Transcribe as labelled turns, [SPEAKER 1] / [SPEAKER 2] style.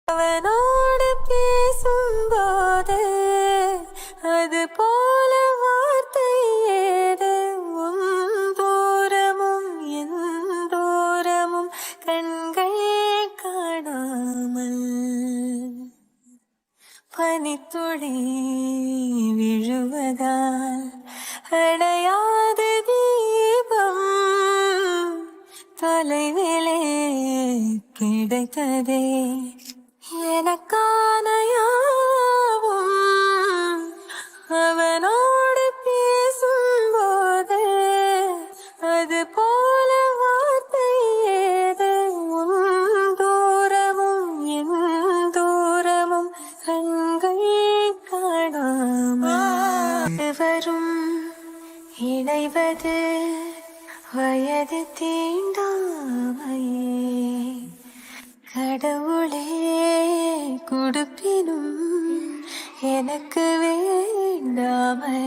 [SPEAKER 1] அவனோடு பேசும்போது அது போல வார்த்தை ஏது தூரமும் என் தூரமும் கண்கள் காணாமல் பனித்துளி விழுவதால் அணையாத தீபம் தொலைவிலே கிடைத்ததே எனக்கான யாவும் அவனோடு பேசும்போது அது போல வார்த்தை ஏது தூரமும் என் தூரமும் கண்கள் காணாமல் வரும் இணைவது வயது தீண்டாமையே கடவுளே கொடுப்பினும் எனக்கு வேண்டாமை